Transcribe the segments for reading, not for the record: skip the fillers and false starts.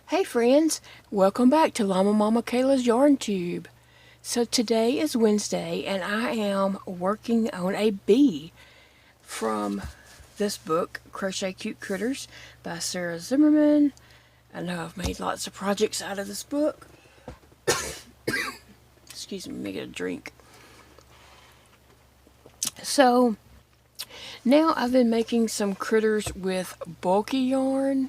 Hey friends, welcome back to LlamaMamaKayla's Yarn Tube. So today is Wednesday and I am working on a bee from this book, Crochet Cute Critters by Sarah Zimmerman. I know I've made lots of projects out of this book. Excuse me, let me get a drink. So now I've been making some critters with bulky yarn.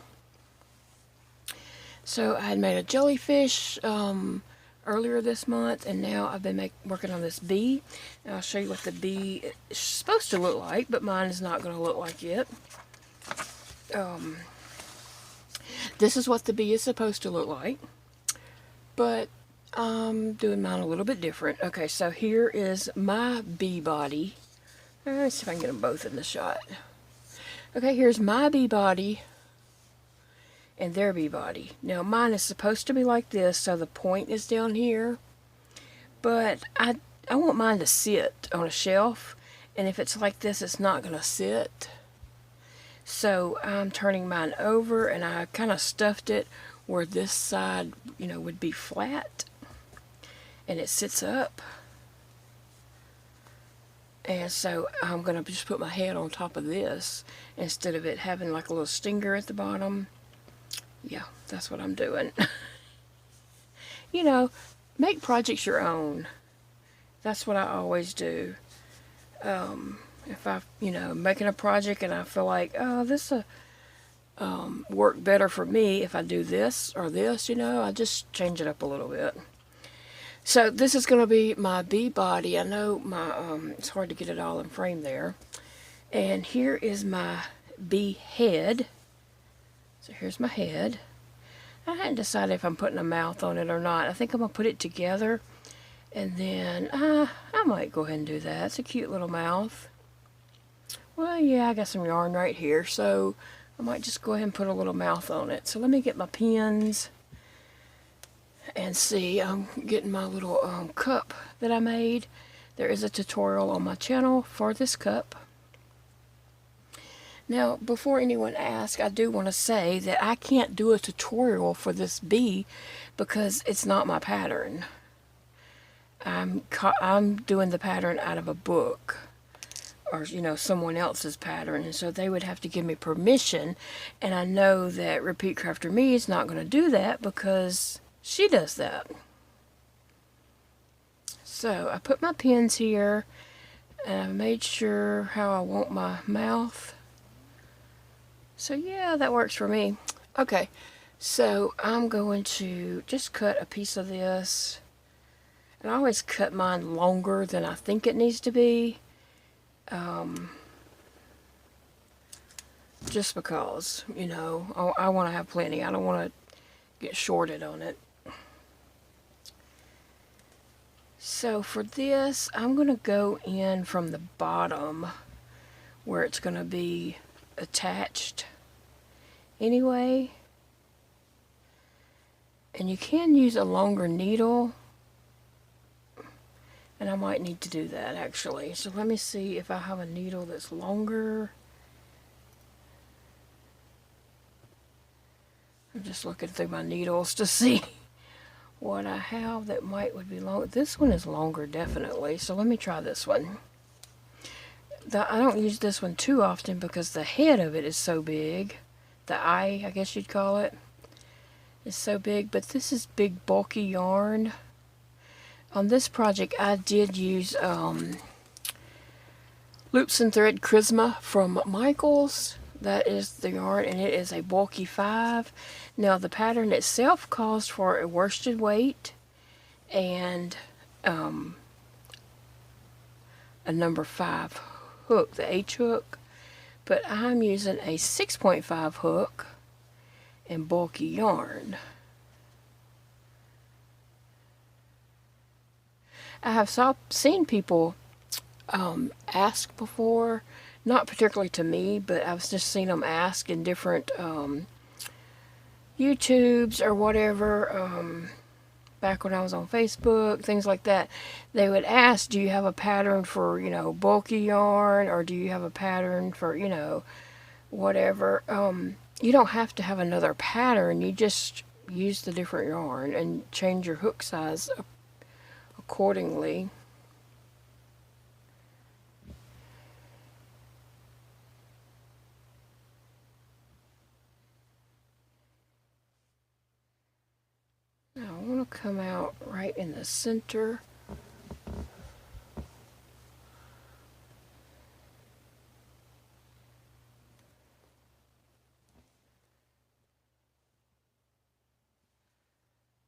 So I had made a jellyfish earlier this month, and now I've been working on this bee. And I'll show you what the bee is supposed to look like, but mine is not going to look like it. This is what the bee is supposed to look like, but I'm doing mine a little bit different. Okay, so here is my bee body. Let's see if I can get them both in the shot. Okay, here's my bee body and their bee body. Now mine is supposed to be like this, so the point is down here, but I want mine to sit on a shelf, and if it's like this it's not gonna sit. So I'm turning mine over, and I kind of stuffed it where this side, would be flat, and it sits up. And so I'm gonna just put my head on top of this instead of it having like a little stinger at the bottom. Yeah, that's what I'm doing. Make projects your own. That's what I always do. If I'm making a project and I feel like, oh, this work better for me if I do this or this, I just change it up a little bit. So this is going to be my bee body. I know it's hard to get it all in frame there. And here is my bee head. So here's my head. I hadn't decided if I'm putting a mouth on it or not. I think I'm going to put it together, and then I might go ahead and do that. It's a cute little mouth. Well, yeah, I got some yarn right here, so I might just go ahead and put a little mouth on it. So let me get my pins and see. I'm getting my little cup that I made. There is a tutorial on my channel for this cup. Now, before anyone asks, I do want to say that I can't do a tutorial for this bee because it's not my pattern. I'm doing the pattern out of a book, or someone else's pattern, and so they would have to give me permission, and I know that Repeat Crafter Me is not going to do that because she does that. So I put my pins here, and I made sure how I want my mouth. So yeah, that works for me. Okay, so I'm going to just cut a piece of this. And I always cut mine longer than I think it needs to be. Just because, I want to have plenty. I don't want to get shorted on it. So for this, I'm going to go in from the bottom where it's going to be attached anyway, and you can use a longer needle, and I might need to do that actually. So let me see if I have a needle that's longer. I'm just looking through my needles to see what I have that would be long. This one is longer definitely, so let me try this one. I don't use this one too often because the head of it is so big. The eye, I guess you'd call it, is so big. But this is big, bulky yarn. On this project, I did use Loops and Thread Charisma from Michaels. That is the yarn, and it is a bulky 5. Now, the pattern itself calls for a worsted weight and a number 5 hook, the H hook, but I'm using a 6.5 hook and bulky yarn. I have seen people ask before, not particularly to me, but I've just seen them ask in different YouTubes or whatever. Back when I was on Facebook, things like that, they would ask, do you have a pattern for, bulky yarn, or do you have a pattern for, whatever. You don't have to have another pattern. You just use the different yarn and change your hook size accordingly. Now I want to come out right in the center.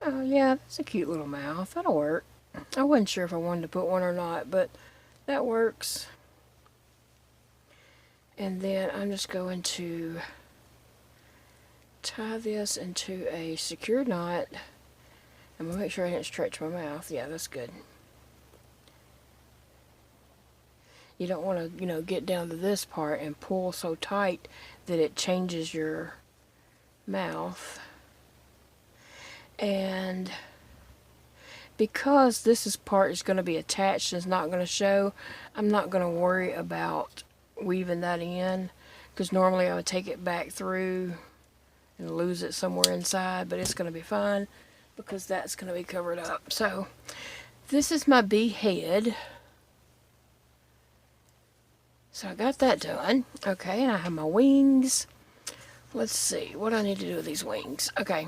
Oh yeah, that's a cute little mouth. That'll work. I wasn't sure if I wanted to put one or not, but that works. And then I'm just going to tie this into a secure knot. I'm going to make sure I didn't stretch my mouth. Yeah, that's good. You don't want to, get down to this part and pull so tight that it changes your mouth. And because this part is going to be attached and it's not going to show, I'm not going to worry about weaving that in, because normally I would take it back through and lose it somewhere inside, but it's going to be fine because that's going to be covered up. So this is my bee head. So I got that done. Okay, and I have my wings. Let's see what I need to do with these wings. Okay,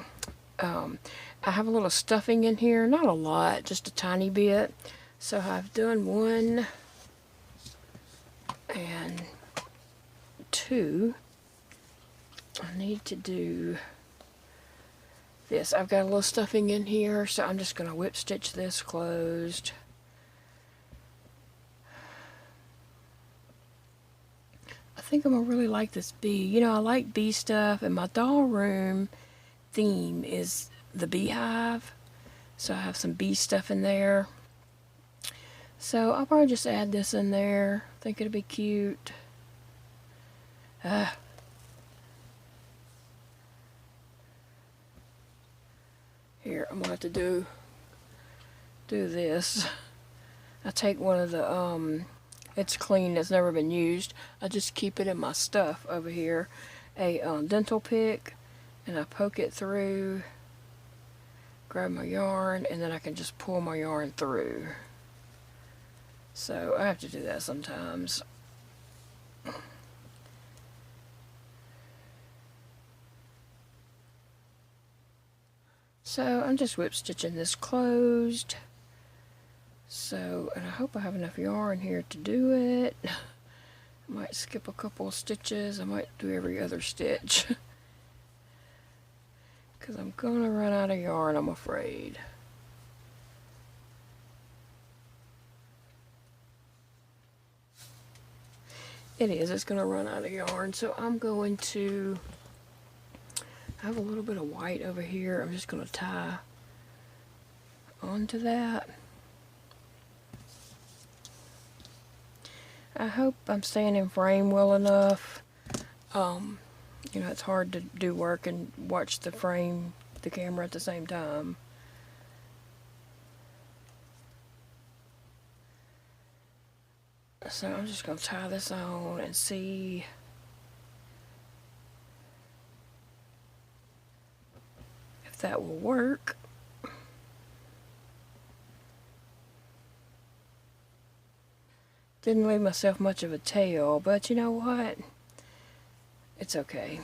I have a little stuffing in here, not a lot, just a tiny bit. So I've done 1 and 2. I need to do this. I've got a little stuffing in here, so I'm just going to whip stitch this closed. I think I'm going to really like this bee. I like bee stuff, and my doll room theme is the beehive, so I have some bee stuff in there. So I'll probably just add this in there. I think it'll be cute. Here, I'm gonna have to do this. I take one of the it's clean, it's never been used. I just keep it in my stuff over here. A dental pick, and I poke it through, grab my yarn, and then I can just pull my yarn through. So I have to do that sometimes. So I'm just whip stitching this closed. So, and I hope I have enough yarn here to do it. I might skip a couple of stitches. I might do every other stitch. Because I'm going to run out of yarn, I'm afraid. It's going to run out of yarn. So I'm going to, I have a little bit of white over here. I'm just going to tie onto that. I hope I'm staying in frame well enough. It's hard to do work and watch the camera at the same time. So I'm just going to tie this on and see if that will work. Didn't leave myself much of a tail, but you know what? It's okay.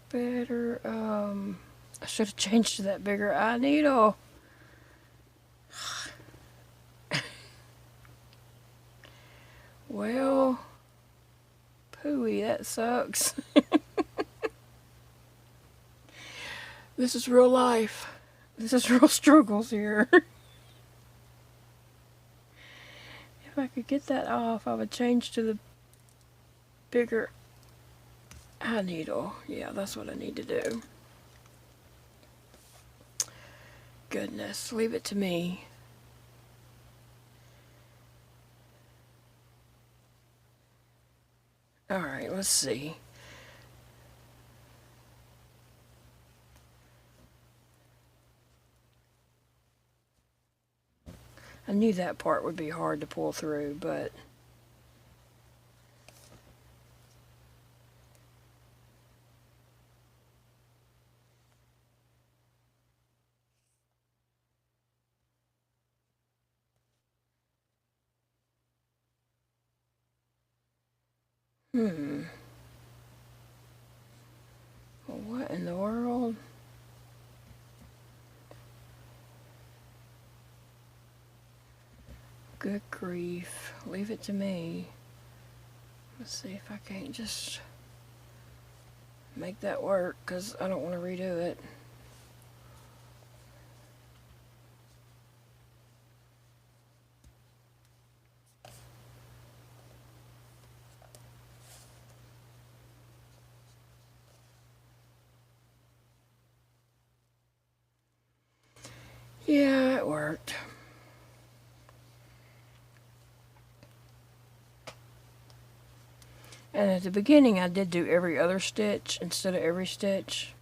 Better, I should have changed to that bigger eye needle. Well, pooey, that sucks. This is real life. This is real struggles here. If I could get that off, I would change to the bigger eye needle. Yeah, that's what I need to do. Goodness, leave it to me. Alright, let's see. I knew that part would be hard to pull through, but What in the world? Good grief. Leave it to me. Let's see if I can't just make that work, because I don't want to redo it. Yeah, it worked. And at the beginning I did do every other stitch instead of every stitch.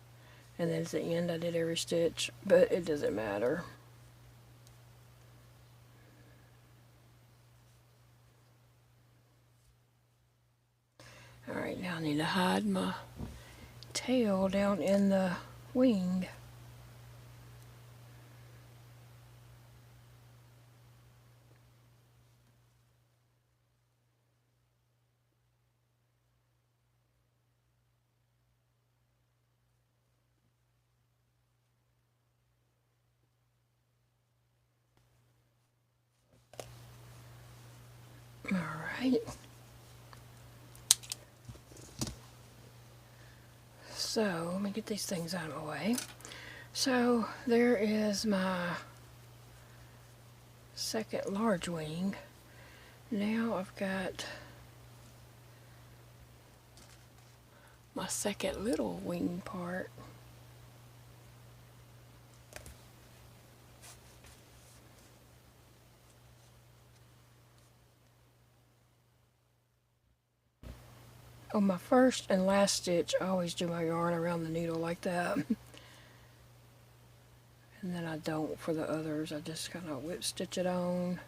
And then at the end I did every stitch, but it doesn't matter. Alright, now I need to hide my tail down in the wing. Alright. So, let me get these things out of my way. So, there is my second large wing. Now I've got my second little wing part. On my first and last stitch, I always do my yarn around the needle like that. And then I don't for the others, I just kind of whip stitch it on.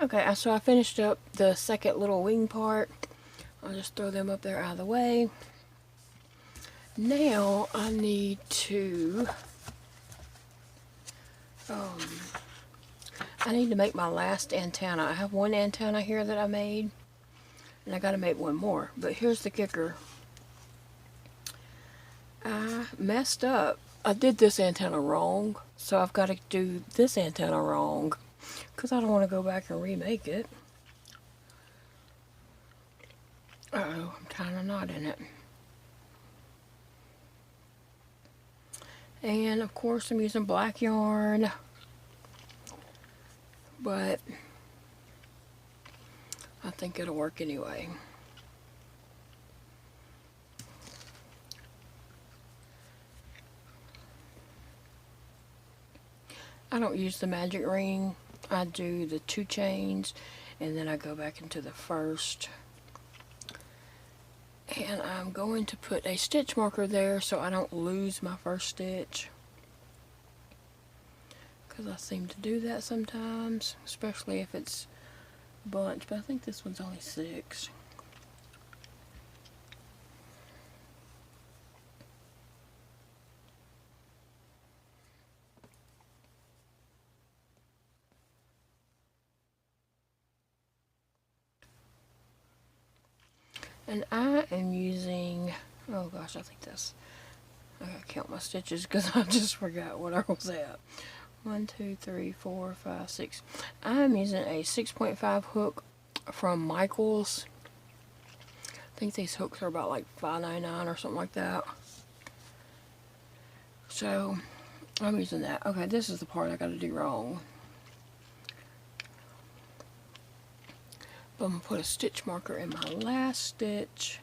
Okay, so I finished up the second little wing part. I'll just throw them up there out of the way. Now I need to make my last antenna. I have one antenna here that I made, and I gotta make one more. But here's the kicker. I messed up. I did this antenna wrong, so I've got to do this antenna wrong, because I don't want to go back and remake it. Uh-oh, I'm tying a knot in it. And of course I'm using black yarn, but I think it'll work anyway. I don't use the magic ring. I do the 2 chains and then I go back into the first. And I'm going to put a stitch marker there so I don't lose my first stitch, because I seem to do that sometimes, especially if it's a bunch, but I think this one's only 6. And I am using, oh gosh, I think that's, I gotta count my stitches because I just forgot what I was at. 1, 2, 3, 4, 5, 6. I'm using a 6.5 hook from Michaels. I think these hooks are about like $5.99 or something like that. So I'm using that. Okay, this is the part I gotta do wrong. But I'm going to put a stitch marker in my last stitch.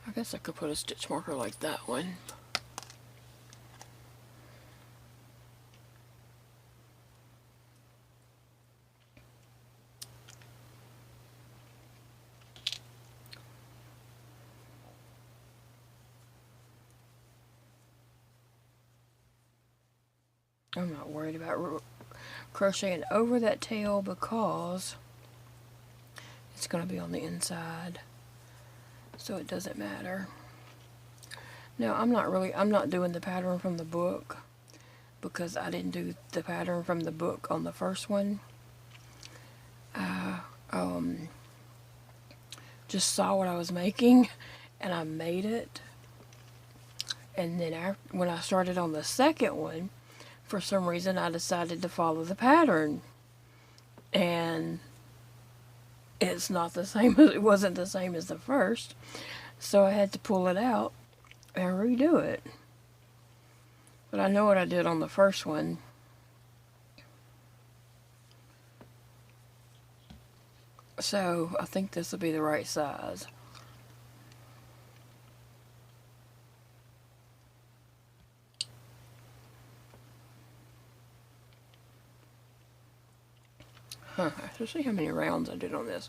I guess I could put a stitch marker like that one. I'm not worried about crocheting over that tail because it's going to be on the inside, so it doesn't matter. Now I'm not doing the pattern from the book because I didn't do the pattern from the book on the first one. I just saw what I was making and I made it, and then when I started on the second one, for some reason I decided to follow the pattern, and it's not the same. It wasn't the same as the first, so I had to pull it out and redo it. But I know what I did on the first one. So I think this will be the right size. Let's see how many rounds I did on this.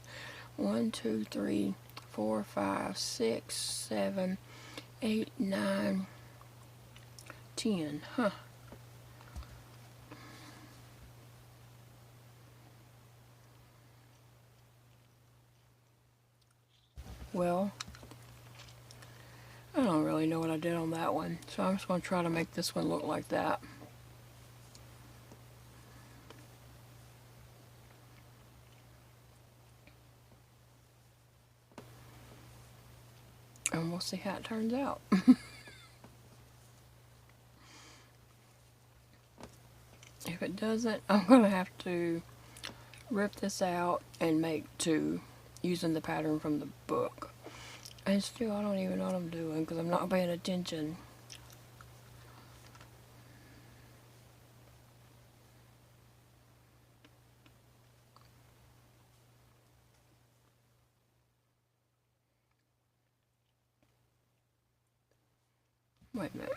1, 2, 3, 4, 5, 6, 7, 8, 9, 10. Well, I don't really know what I did on that one, so I'm just going to try to make this one look like that. And we'll see how it turns out. If it doesn't, I'm going to have to rip this out and make two using the pattern from the book. And still, I don't even know what I'm doing because I'm not paying attention. Wait a minute.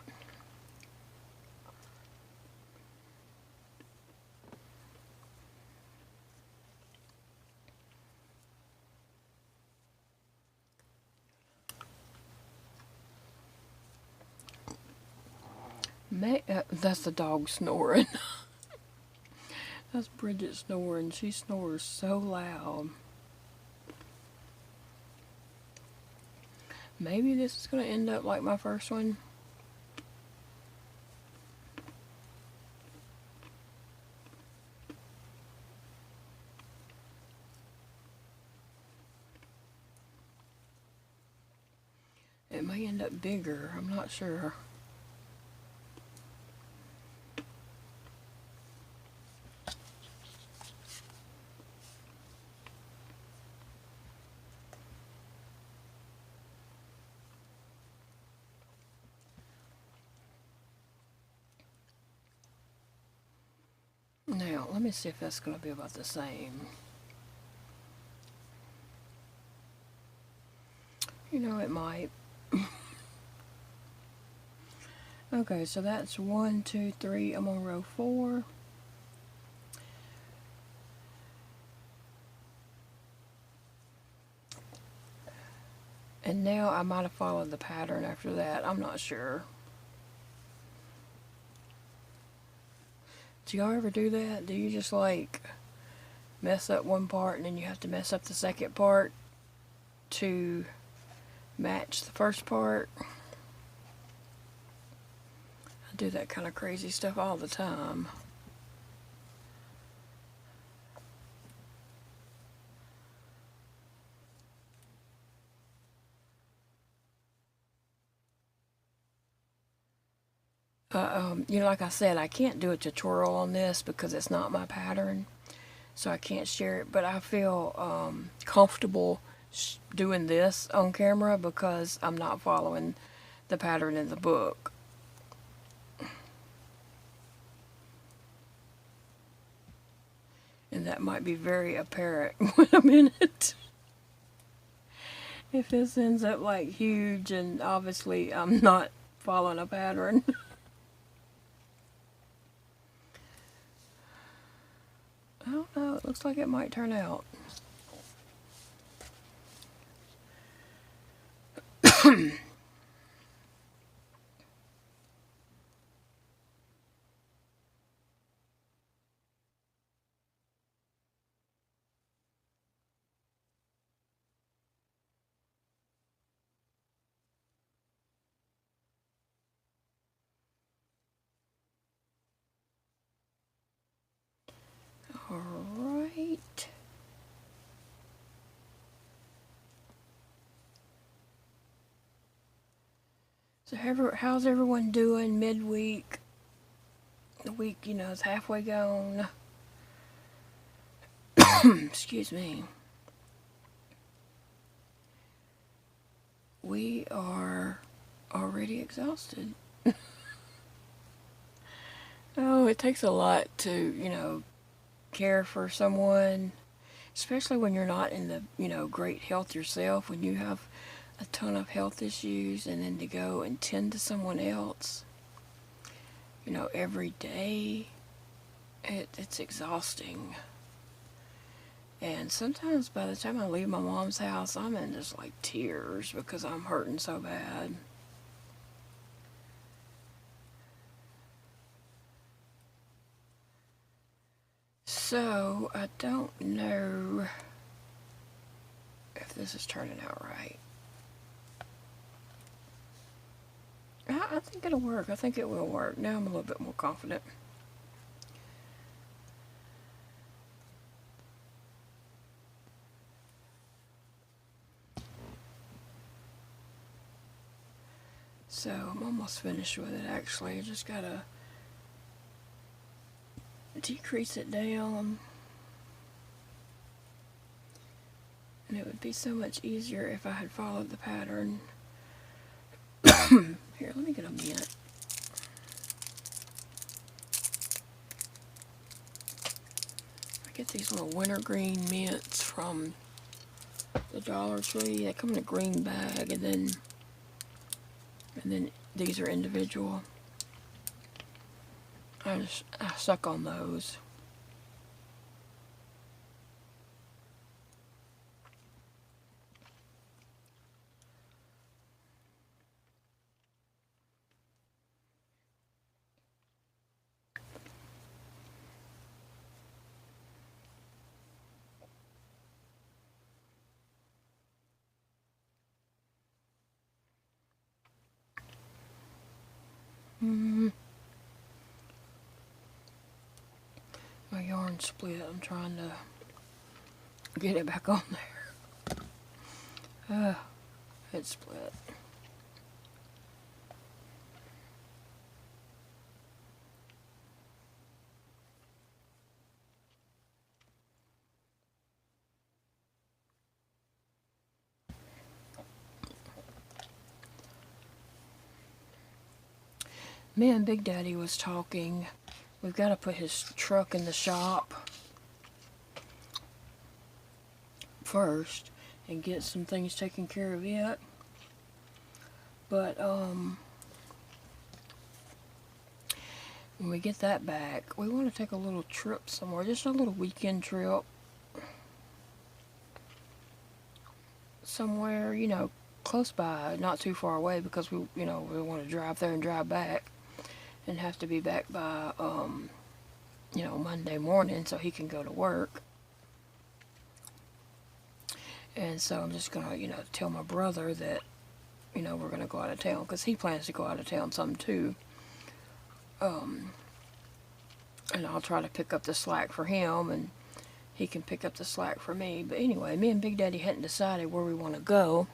That's the dog snoring. That's Bridget snoring. She snores so loud. Maybe this is going to end up like my first one. It may end up bigger. I'm not sure. Now, let me see if that's going to be about the same. You know, it might. Okay, so that's 1, 2, 3. I'm on row 4. And now I might have followed the pattern after that. I'm not sure. Do y'all ever do that? Do you just like mess up one part and then you have to mess up the second part to match the first part? I do that kind of crazy stuff all the time. You know, like I said, I can't do a tutorial on this because it's not my pattern, so I can't share it, but I feel comfortable doing this on camera because I'm not following the pattern in the book. And that might be very apparent when I'm in it. If this ends up like huge and obviously I'm not following a pattern. I don't know, it looks like it might turn out. Alright. So how's everyone doing midweek? The week, you know, is halfway gone. Excuse me. We are already exhausted. Oh, it takes a lot to, you know, care for someone, especially when you're not in the, you know, great health yourself, when you have a ton of health issues, and then to go and tend to someone else, you know, every day, it's exhausting. And sometimes by the time I leave my mom's house, I'm in just like tears because I'm hurting so bad. So, I don't know if this is turning out right. I think it'll work. I think it will work. Now I'm a little bit more confident. So, I'm almost finished with it actually. I just gotta decrease it down. And it would be so much easier if I had followed the pattern. Here, let me get a mint. I get these little wintergreen mints from the Dollar Tree. They come in a green bag, and then these are individual. I suck on those. My yarn split. I'm trying to get it back on there. It split. Me and Big Daddy was talking. We've got to put his truck in the shop first and get some things taken care of yet. But when we get that back, we want to take a little trip somewhere, just a little weekend trip somewhere, you know, close by, not too far away, because we want to drive there and drive back, and have to be back by you know, Monday morning so he can go to work. And so I'm just gonna, you know, tell my brother that, you know, we're gonna go out of town, because he plans to go out of town some too. And I'll try to pick up the slack for him, and he can pick up the slack for me. But anyway, me and Big Daddy hadn't decided where we want to go.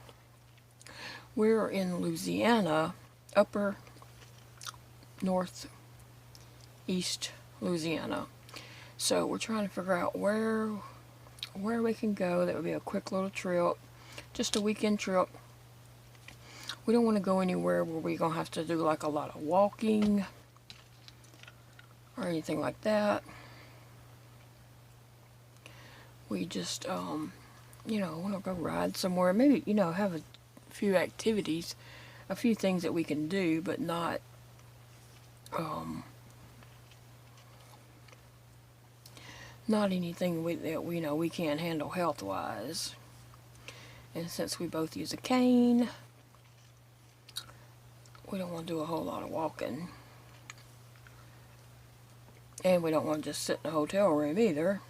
We're in Louisiana, upper northeast Louisiana. So we're trying to figure out where we can go that would be a quick little trip, just a weekend trip. We don't want to go anywhere where we're going to have to do like a lot of walking or anything like that. We just, you know, want to go ride somewhere. Maybe, you know, have a few activities, a few things that we can do, but not, not anything that we know we can't handle health-wise. And since we both use a cane, we don't want to do a whole lot of walking. And we don't want to just sit in a hotel room either.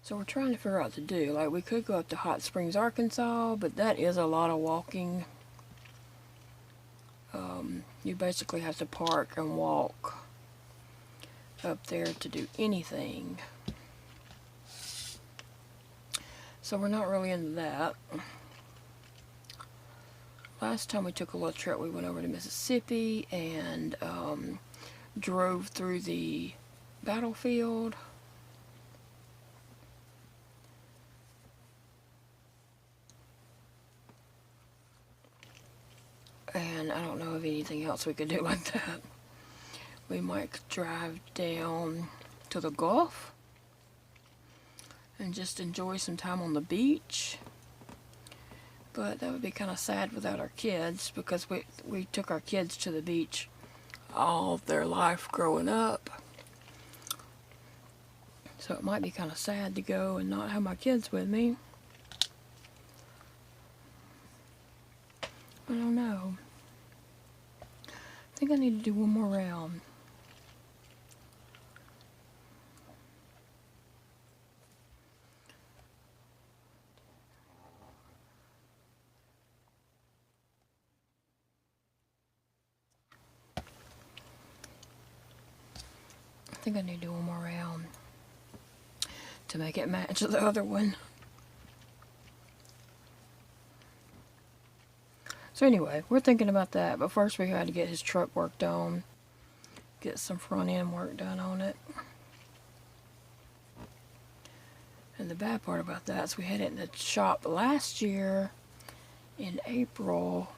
So we're trying to figure out what to do. Like, we could go up to Hot Springs, Arkansas, but that is a lot of walking. You basically have to park and walk up there to do anything. So we're not really into that. Last time we took a little trip, we went over to Mississippi and drove through the battlefield. And I don't know of anything else we could do like that. We might drive down to the Gulf and just enjoy some time on the beach. But that would be kind of sad without our kids, because we took our kids to the beach all of their life growing up. So it might be kind of sad to go and not have my kids with me. I don't know. I think I need to do one more round. I think I need to do one more round to make it match the other one. So anyway, we're thinking about that, but first we had to get his truck worked on, get some front end work done on it. And the bad part about that is we had it in the shop last year in April.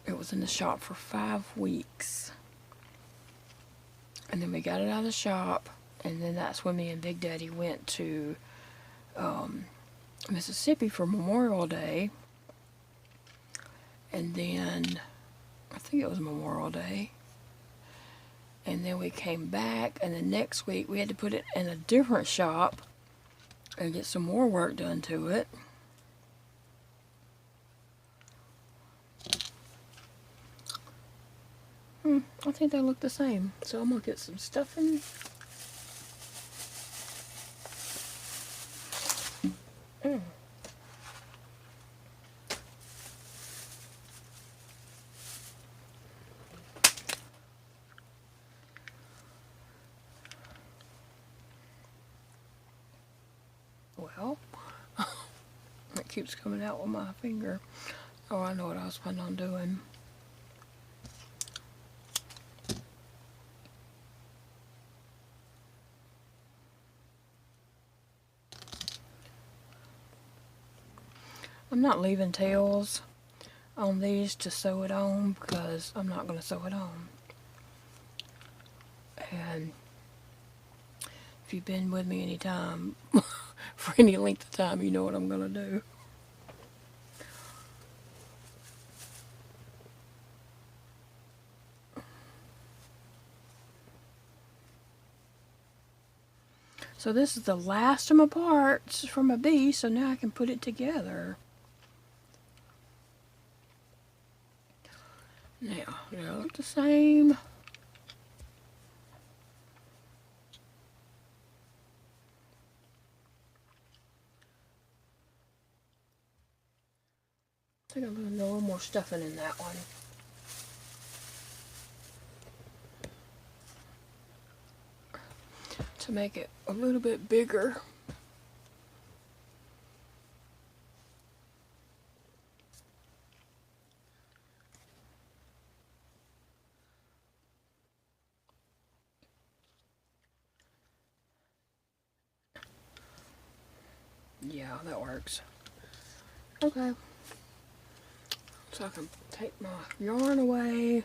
It was in the shop for 5 weeks. And then we got it out of the shop, and then that's when me and Big Daddy went to Mississippi for Memorial Day. And then, I think it was Memorial Day. And then we came back, and the next week we had to put it in a different shop and get some more work done to it. I think they look the same. So I'm going to get some stuffing. Well, it keeps coming out with my finger. Oh, I know what I was planning on doing. I'm not leaving tails on these to sew it on because I'm not going to sew it on. And if you've been with me any time, for any length of time, you know what I'm going to do. So this is the last of my parts from my bee, so now I can put it together. Now, they look the same. I think I'm going to do a little more stuffing in that one. To make it a little bit bigger. Yeah, that works. Okay. So I can take my yarn away,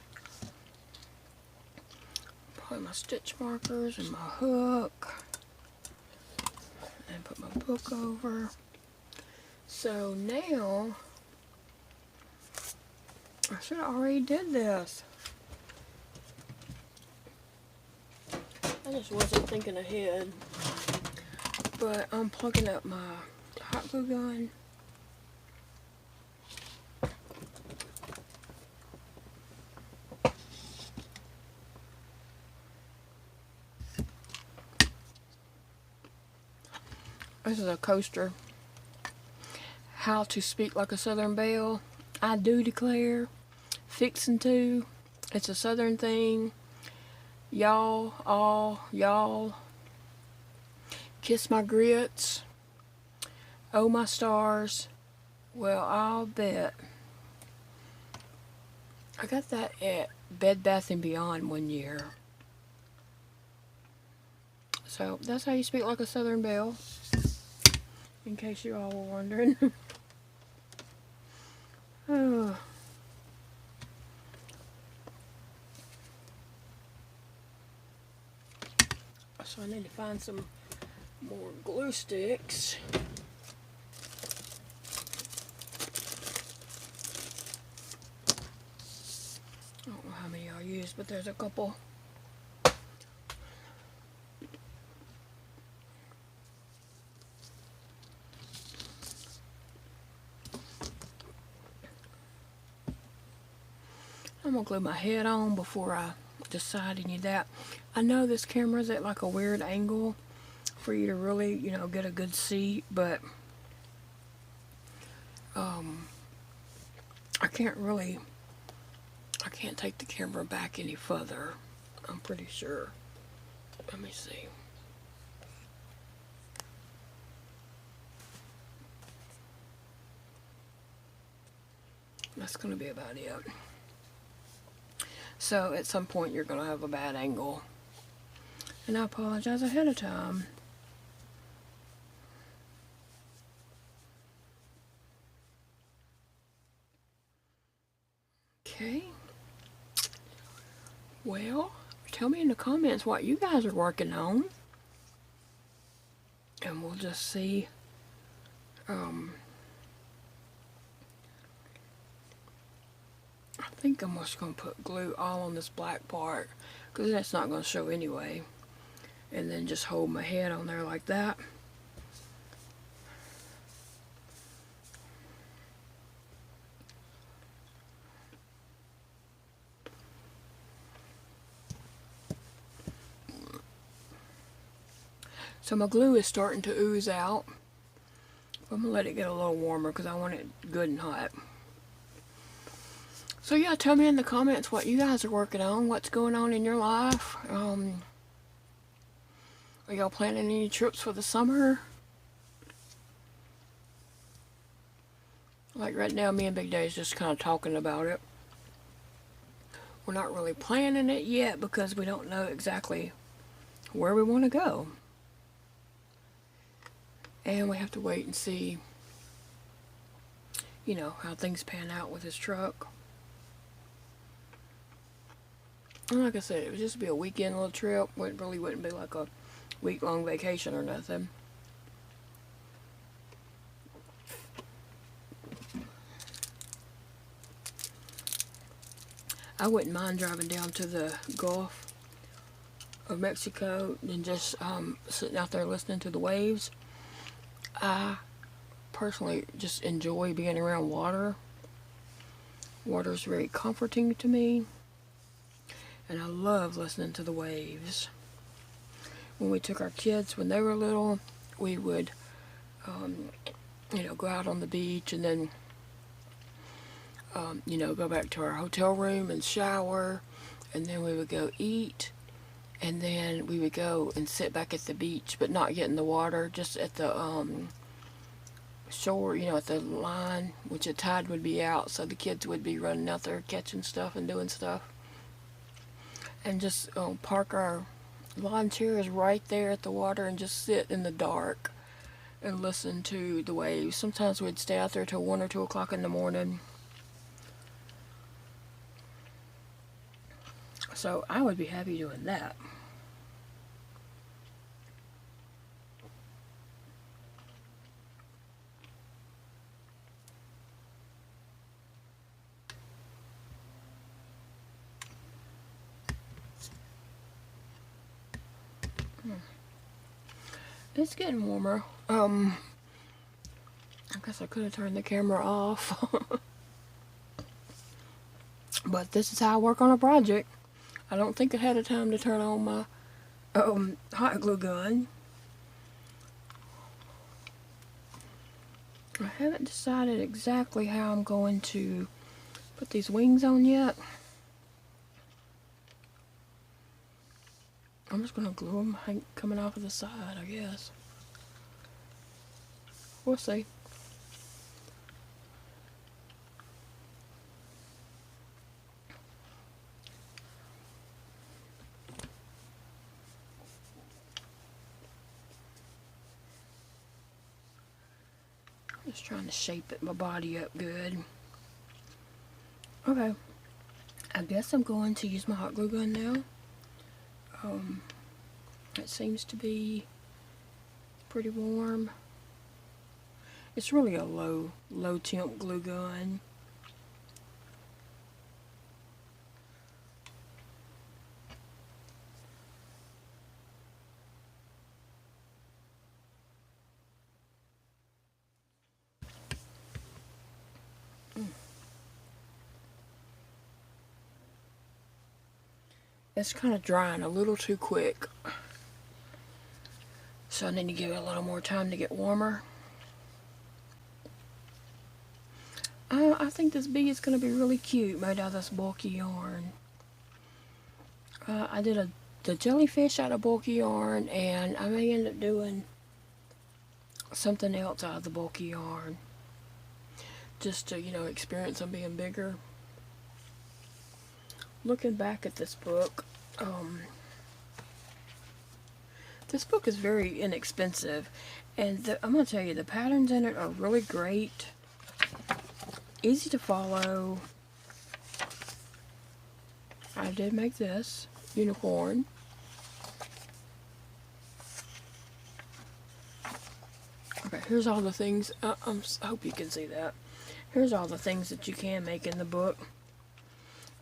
probably my stitch markers and my hook, and put my book over. So now, I should have already did this. I just wasn't thinking ahead. But I'm plugging up my hot glue gun. This is a coaster. How to speak like a Southern belle. I do declare. Fixin' to. It's a Southern thing. y'all, kiss my grits, oh my stars. Well, I'll bet I got that at Bed Bath & Beyond one year. So that's how you speak like a Southern belle, in case you all were wondering. Oh. So I need to find some more glue sticks. I don't know how many I'll use, but there's a couple. I'm gonna glue my head on before I decide any of that. I know this camera's at like a weird angle for you to really, you know, get a good seat, but I can't take the camera back any further, I'm pretty sure. Let me see. That's gonna be about it. So at some point you're gonna have a bad angle, and I apologize ahead of time. Okay. Well, tell me in the comments what you guys are working on, and we'll just see. I think I'm just going to put glue all on this black part, because that's not going to show anyway. And then just hold my head on there like that. So my glue is starting to ooze out. I'm going to let it get a little warmer because I want it good and hot. So yeah, tell me in the comments what you guys are working on, what's going on in your life. Are y'all planning any trips for the summer? Like right now, me and Big Day's just kind of talking about it. We're not really planning it yet because we don't know exactly where we want to go. And we have to wait and see, you know, how things pan out with his truck. And like I said, it would just be a weekend little trip. It really wouldn't be like a week-long vacation or nothing. I wouldn't mind driving down to the Gulf of Mexico and just sitting out there listening to the waves. I personally just enjoy being around water. Water is very comforting to me, and I love listening to the waves. When we took our kids when they were little, we would, you know, go out on the beach and then, you know, go back to our hotel room and shower, and then we would go eat, and then we would go and sit back at the beach, but not get in the water, just at the shore, you know, at the line, which the tide would be out, so the kids would be running out there catching stuff and doing stuff. And just park our lawn chairs right there at the water and just sit in the dark and listen to the waves. Sometimes we'd stay out there till 1 or 2 o'clock in the morning. So I would be happy doing that. It's getting warmer. I guess I could have turned the camera off. But this is how I work on a project. I don't think ahead of time to turn on my hot glue gun. I haven't decided exactly how I'm going to put these wings on yet. I'm just gonna glue them coming off of the side, I guess. We'll see. Just trying to shape my body up good. Okay. I guess I'm going to use my hot glue gun now. It seems to be pretty warm. It's really a low temp glue gun. It's kind of drying a little too quick. So I need to give it a little more time to get warmer. I think this bee is going to be really cute made out of this bulky yarn. I did the jellyfish out of bulky yarn, and I may end up doing something else out of the bulky yarn. Just to, you know, experience them being bigger. Looking back at this book, this book is very inexpensive, and I'm going to tell you, the patterns in it are really great, easy to follow. I did make this unicorn. Okay, here's all the things, I hope you can see that. Here's all the things that you can make in the book.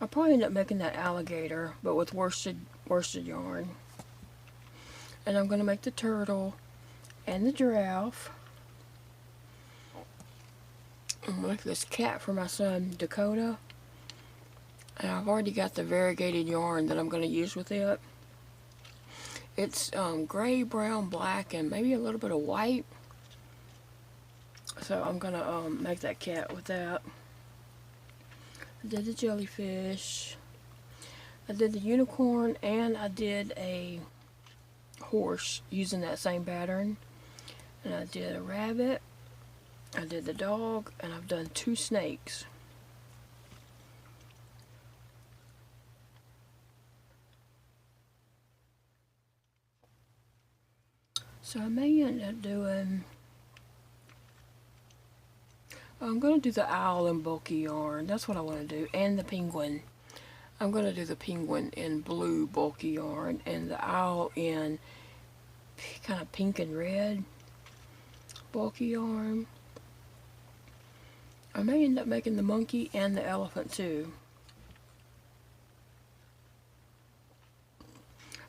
I'll probably end up making that alligator, but with worsted yarn. And I'm going to make the turtle and the giraffe. I'm going to make this cat for my son, Dakota. And I've already got the variegated yarn that I'm going to use with it. It's gray, brown, black, and maybe a little bit of white. So I'm going to make that cat with that. I did the jellyfish, I did the unicorn, and I did a horse using that same pattern. And I did a rabbit, I did the dog, and I've done 2 snakes. So I may end up doing, I'm going to do the owl in bulky yarn. That's what I want to do. And the penguin. I'm going to do the penguin in blue bulky yarn. And the owl in kind of pink and red bulky yarn. I may end up making the monkey and the elephant too.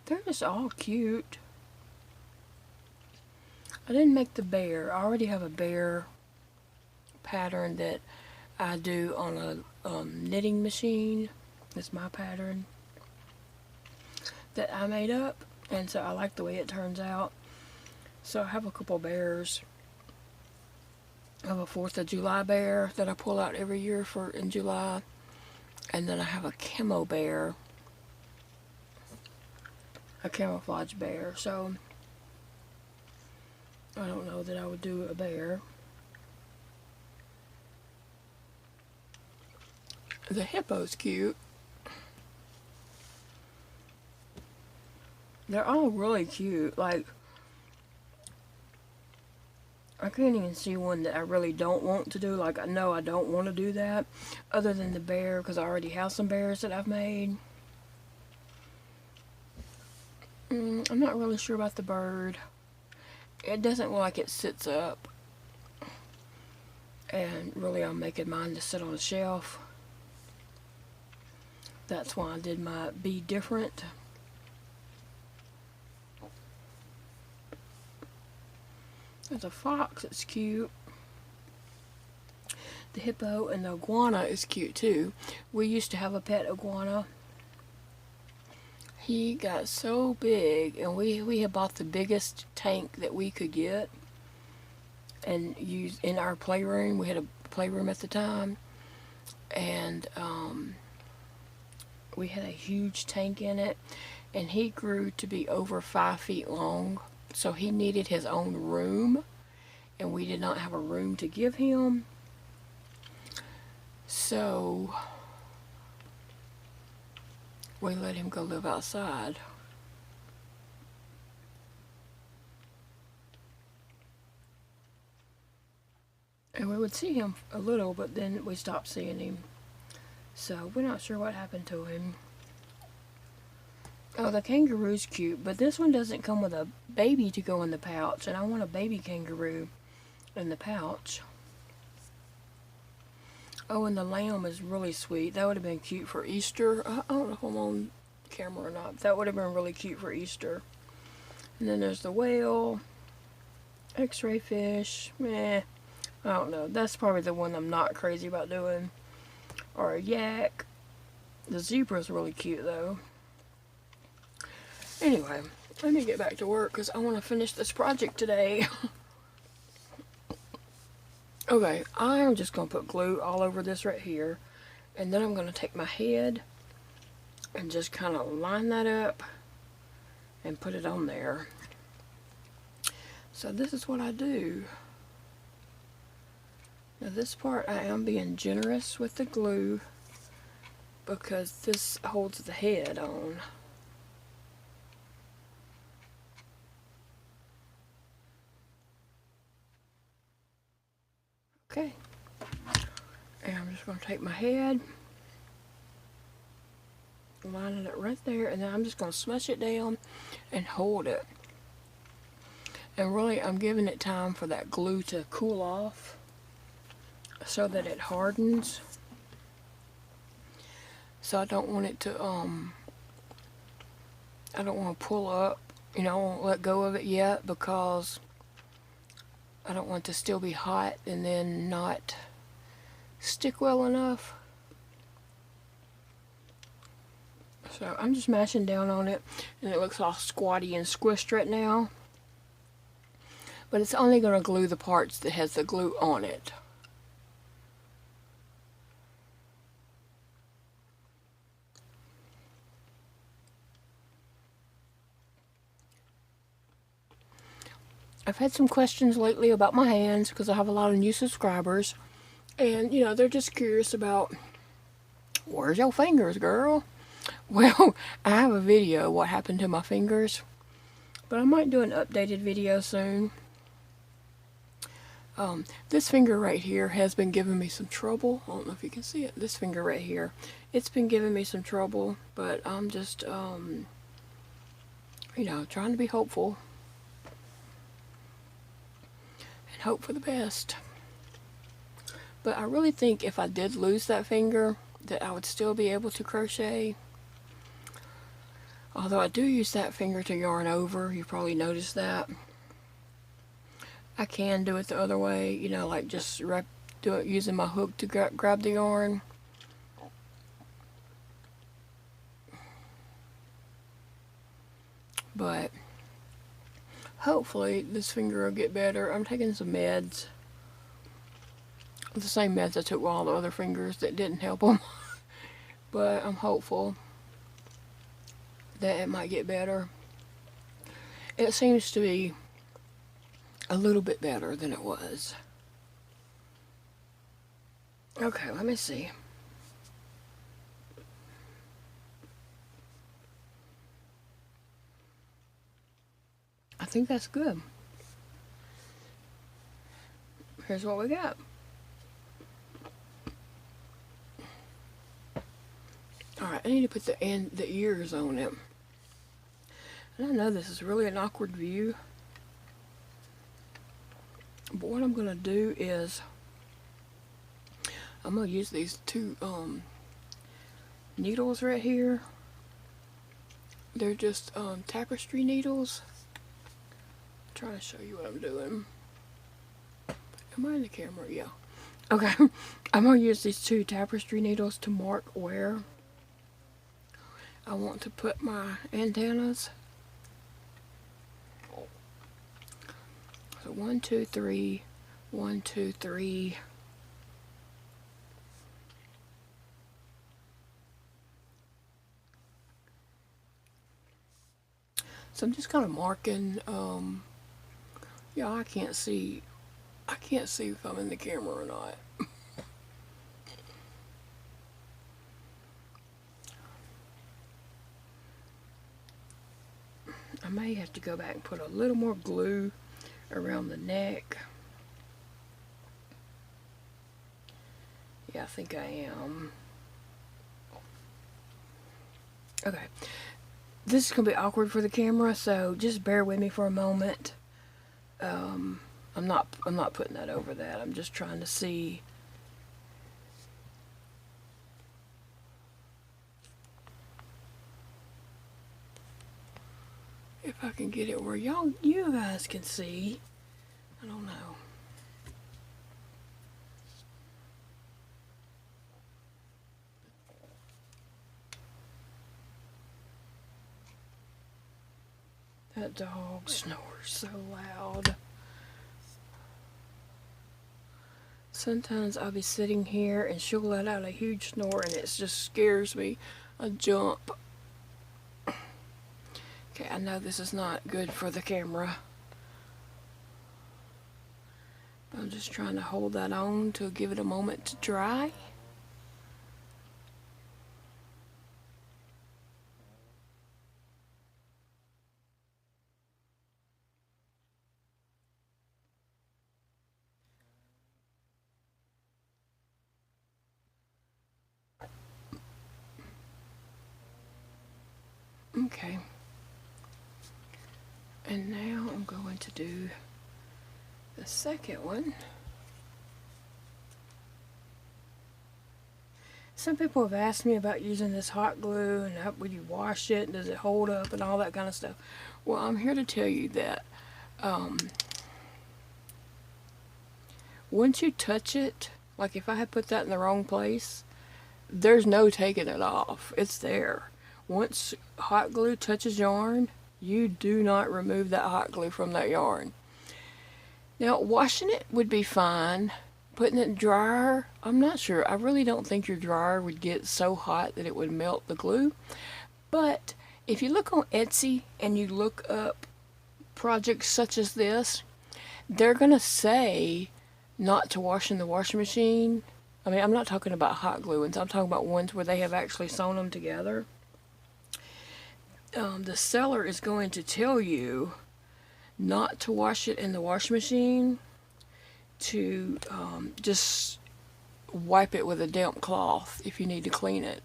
They're just all cute. I didn't make the bear. I already have a bear pattern that I do on a knitting machine. It's my pattern that I made up, and so I like the way it turns out. So I have a couple bears. I have a 4th of July bear that I pull out every year for in July, and then I have a camo bear, a camouflage bear. So I don't know that I would do a bear. The hippo's cute. They're all really cute. Like, I can't even see one that I really don't want to do. Like, I know I don't want to do that. Other than the bear, because I already have some bears that I've made. I'm not really sure about the bird. It doesn't look like it sits up. And really, I'm making mine to sit on a shelf. That's why I did my Be Different. There's a fox, it's cute. The hippo and the iguana is cute too. We used to have a pet iguana. He got so big, and we had bought the biggest tank that we could get and use in our playroom. We had a playroom at the time, and we had a huge tank in it, and he grew to be over 5 feet long, so he needed his own room, and we did not have a room to give him. So we let him go live outside. And we would see him a little, but then we stopped seeing him. So we're not sure what happened to him. Oh, the kangaroo's cute, but this one doesn't come with a baby to go in the pouch, and I want a baby kangaroo in the pouch. Oh, and the lamb is really sweet. That would have been cute for Easter. I don't know if I'm on camera or not. That would have been really cute for Easter. And then there's the whale, x-ray fish. Meh, I don't know. That's probably the one I'm not crazy about doing. Or a yak. The zebra's really cute though. Anyway, let me get back to work because I want to finish this project today. Okay, I'm just going to put glue all over this right here. And then I'm going to take my head and just kind of line that up and put it on there. So this is what I do. Now this part I am being generous with the glue because this holds the head on. Okay, and I'm just going to take my head, line it right there, and then I'm just going to smush it down and hold it. And really, I'm giving it time for that glue to cool off so that it hardens. So I don't want it to, I don't want to pull up, you know, I won't let go of it yet because I don't want it to still be hot and then not stick well enough. So I'm just mashing down on it, and it looks all squatty and squished right now. But it's only going to glue the parts that has the glue on it. I've had some questions lately about my hands because I have a lot of new subscribers. And, you know, they're just curious about, where's your fingers, girl? Well, I have a video what happened to my fingers. But I might do an updated video soon. This finger right here has been giving me some trouble. I don't know if you can see it. This finger right here. It's been giving me some trouble. But I'm just, you know, trying to be hopeful. Hope for the best. But I really think if I did lose that finger that I would still be able to crochet. Although I do use that finger to yarn over, you probably noticed that. I can do it the other way, you know, like just do it using my hook to grab the yarn. But hopefully this finger will get better. I'm taking some meds. The same meds I took with all the other fingers that didn't help them. But I'm hopeful that it might get better. It seems to be a little bit better than it was. Okay, let me see. I think that's good. Here's what we got. Alright, I need to put the ears on it. And I know this is really an awkward view. But what I'm going to do is I'm going to use these two needles right here. They're just tapestry needles. I'm trying to show you what I'm doing. Am I in the camera? Yeah. Okay. I'm going to use these two tapestry needles to mark where I want to put my antennas. So 1, 2, 3, 1, 2, 3. So I'm just kind of marking, yeah, I can't see if I'm in the camera or not. I may have to go back and put a little more glue around the neck. Yeah, I think I am. Okay. This is going to be awkward for the camera, so just bear with me for a moment. I'm not putting that over that. I'm just trying to see. If I can get it where you guys can see. I don't know. That dog snores so loud. Sometimes I'll be sitting here and she'll let out a huge snore and it just scares me. I jump. Okay, I know this is not good for the camera. But I'm just trying to hold that on to give it a moment to dry. Okay. And now I'm going to do the second one. Some people have asked me about using this hot glue and how would you wash it and does it hold up and all that kind of stuff. Well, I'm here to tell you that once you touch it, like if I had put that in the wrong place, there's no taking it off. It's there. Once hot glue touches yarn, you do not remove that hot glue from that yarn. Now, washing it would be fine. Putting it in the dryer, I'm not sure. I really don't think your dryer would get so hot that it would melt the glue. But if you look on Etsy and you look up projects such as this, they're going to say not to wash in the washing machine. I mean, I'm not talking about hot glue ones. I'm talking about ones where they have actually sewn them together. The seller is going to tell you not to wash it in the washing machine, to just wipe it with a damp cloth if you need to clean it.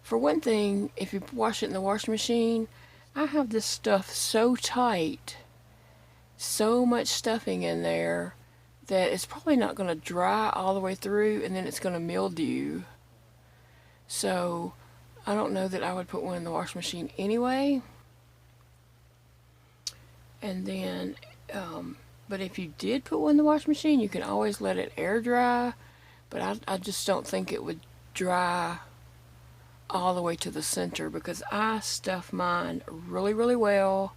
For one thing, if you wash it in the washing machine, I have this stuff so tight, so much stuffing in there, that it's probably not going to dry all the way through and then it's going to mildew. So I don't know that I would put one in the washing machine anyway. And then, but if you did put one in the washing machine, you can always let it air dry. But I just don't think it would dry all the way to the center because I stuff mine really, really well.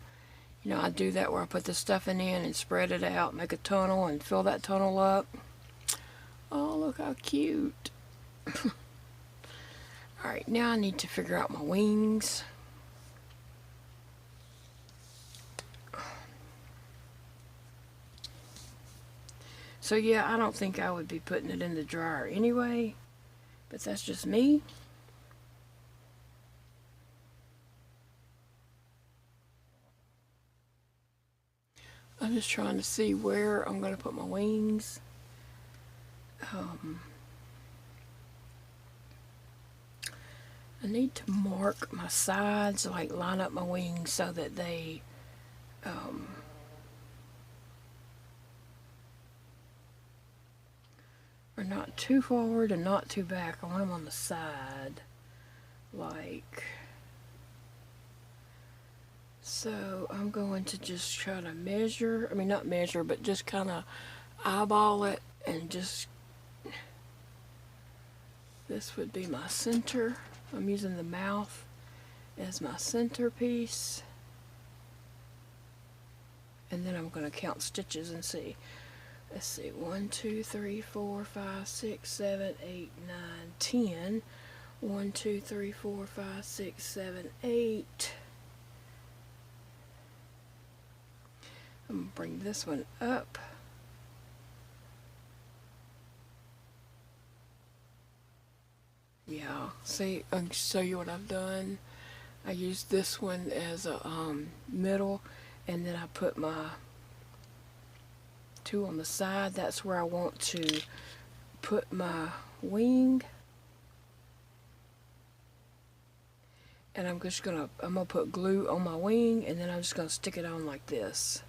You know, I do that where I put the stuffing in and spread it out, make a tunnel and fill that tunnel up. Oh, look how cute. Alright, now I need to figure out my wings. So yeah, I don't think I would be putting it in the dryer anyway, but that's just me. I'm just trying to see where I'm going to put my wings. I need to mark my sides, like line up my wings so that they are not too forward and not too back. I want them on the side, like so. I'm going to just try to measure, I mean not measure, but just kind of eyeball it and just, this would be my center. I'm using the mouth as my centerpiece. And then I'm going to count stitches and see. Let's see, 1, 2, 3, 4, 5, 6, 7, 8, 9, 10. 1, 2, 3, 4, 5, 6, 7, 8. bring this one up. Yeah, see, I'll show you what I've done. I used this one as a middle, and then I put my two on the side. That's where I want to put my wing. And I'm gonna put glue on my wing, and then I'm just gonna stick it on like this.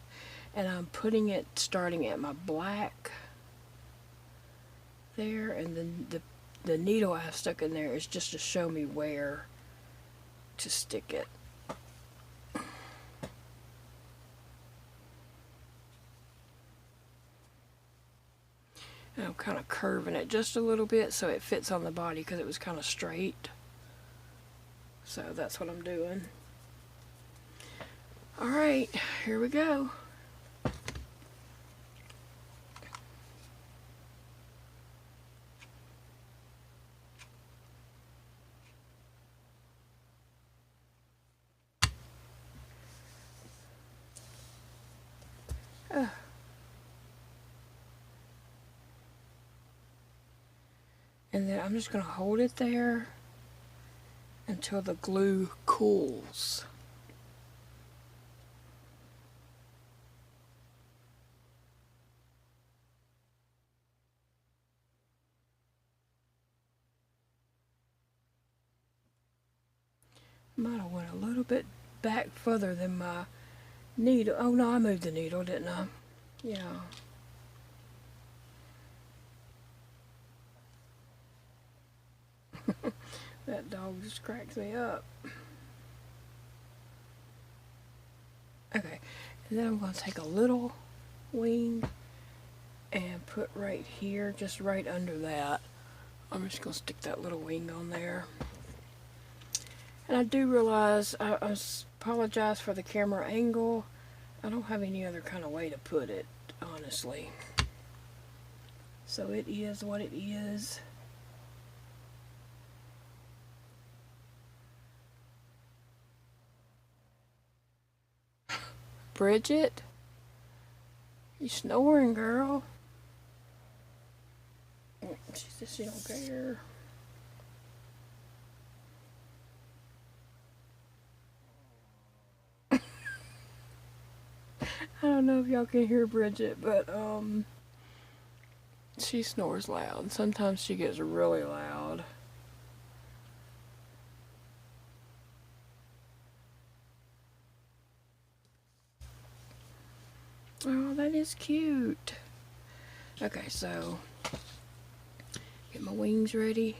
And I'm putting it starting at my black there, and then the needle I have stuck in there is just to show me where to stick it. And I'm kind of curving it just a little bit so it fits on the body because it was kind of straight. So that's what I'm doing. Alright, here we go. And then I'm just going to hold it there until the glue cools. Might have went a little bit back further than my needle. Oh no, I moved the needle, didn't I? Yeah. That dog just cracks me up. Okay, and then I'm going to take a little wing and put right here, just right under that. I'm just going to stick that little wing on there. And I do realize, I apologize for the camera angle. I don't have any other kind of way to put it, honestly. So it is what it is. Bridget, you snoring, girl. She says she don't care. I don't know if y'all can hear Bridget, but she snores loud. Sometimes she gets really loud. Oh, that is cute. Okay, so get my wings ready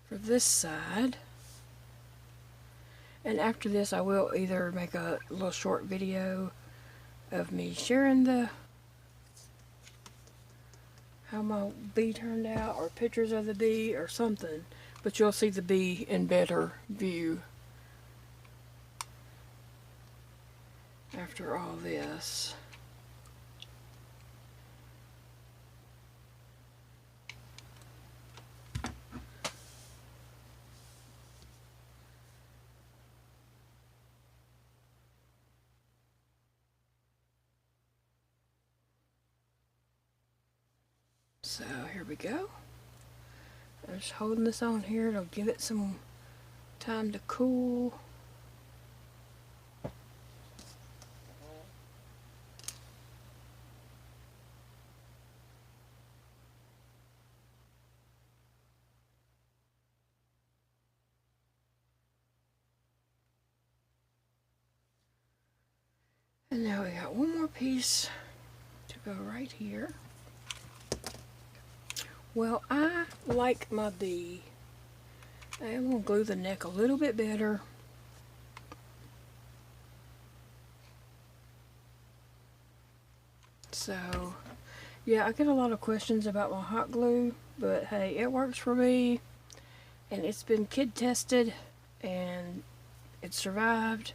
for this side. And after this, I will either make a little short video of me sharing how my bee turned out, or pictures of the bee, or something. But you'll see the bee in better view after all this. So here we go. I'm just holding this on here. It'll give it some time to cool. And now we got one more piece to go right here. Well, I like my bee. I'm going to glue the neck a little bit better. So, yeah, I get a lot of questions about my hot glue, but hey, it works for me. And it's been kid tested, and it survived.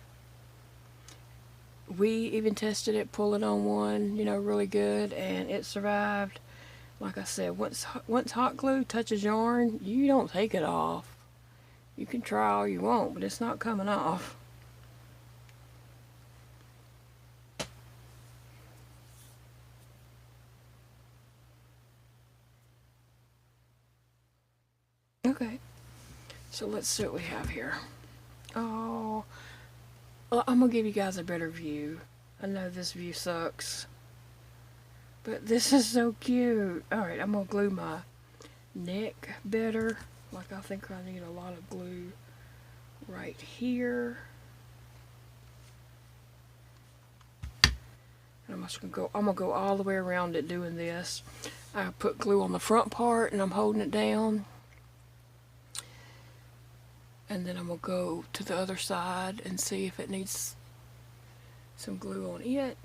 We even tested it, pulling on one, you know, really good, and it survived. Like I said, once hot glue touches yarn, you don't take it off. You can try all you want, but it's not coming off. So let's see what we have here. Oh, well, I'm gonna give you guys a better view. I know this view sucks, but this is so cute. Alright, I'm gonna glue my neck better. Like, I think I need a lot of glue right here. And I'm gonna go all the way around it doing this. I put glue on the front part and I'm holding it down. And then I'm gonna go to the other side and see if it needs some glue on it.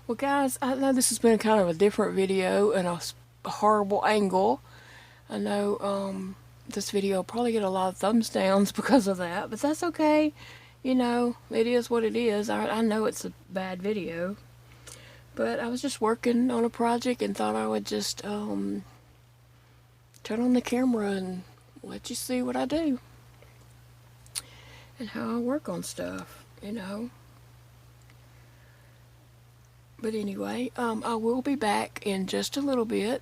Well guys, I know this has been kind of a different video and a horrible angle. I know this video will probably get a lot of thumbs downs because of that, but that's okay. You know, it is what it is. I know it's a bad video, but I was just working on a project and thought I would just turn on the camera and let you see what I do and how I work on stuff, you know. But anyway, I will be back in just a little bit.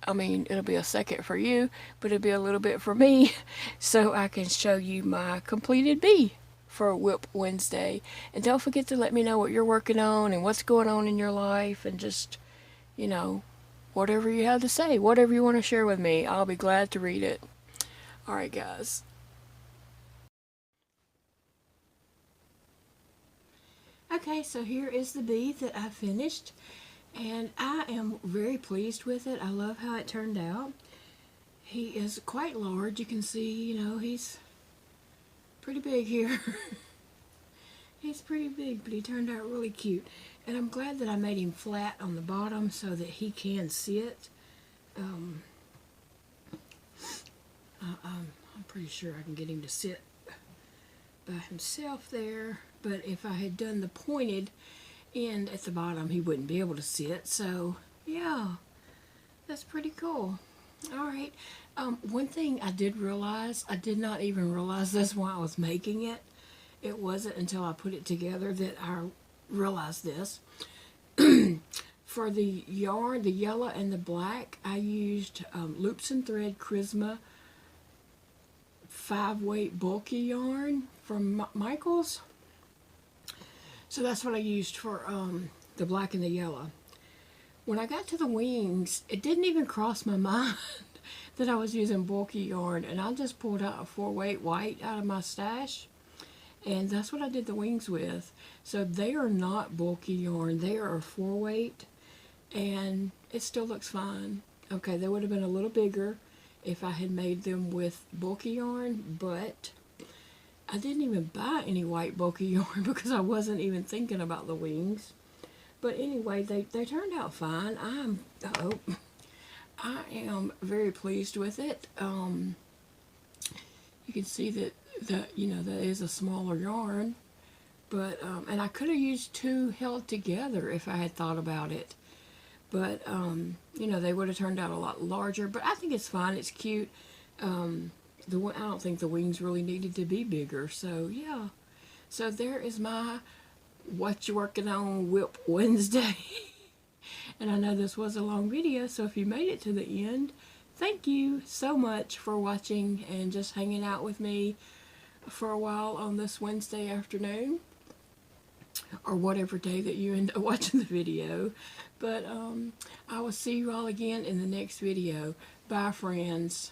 I mean, it'll be a second for you, but it'll be a little bit for me, so I can show you my completed bee for WIP Wednesday. And don't forget to let me know what you're working on and what's going on in your life, and just, you know, whatever you have to say, whatever you want to share with me, I'll be glad to read it. Alright guys. Okay, so here is the bee that I finished, and I am very pleased with it. I love how it turned out. He is quite large. You can see, you know, he's pretty big here. He's pretty big, but he turned out really cute. And I'm glad that I made him flat on the bottom so that he can sit. I'm pretty sure I can get him to sit by himself there. But if I had done the pointed end at the bottom, he wouldn't be able to sit. So, yeah, that's pretty cool. Alright, one thing I did realize, I did not even realize this while I was making it. It wasn't until I put it together that I realized this. For the yarn, the yellow and the black, I used Loops and Thread Charisma 5-weight bulky yarn from Michaels. So that's what I used for the black and the yellow. When I got to the wings, it didn't even cross my mind that I was using bulky yarn, and I just pulled out a 4-weight white out of my stash, and that's what I did the wings with. So they are not bulky yarn, they are a 4-weight, and it still looks fine. Okay, they would have been a little bigger if I had made them with bulky yarn, but I didn't even buy any white bulky yarn because I wasn't even thinking about the wings. But anyway, they turned out fine. I am very pleased with it. You can see that you know, that is a smaller yarn, but and I could have used 2 held together if I had thought about it. But you know, they would have turned out a lot larger. But I think it's fine. It's cute. I don't think the wings really needed to be bigger. So yeah. So there is my What You Working On WIP Wednesday. And I know this was a long video, so if you made it to the end, thank you so much for watching and just hanging out with me for a while on this Wednesday afternoon, or whatever day that you end up watching the video. But I will see you all again in the next video. Bye, friends.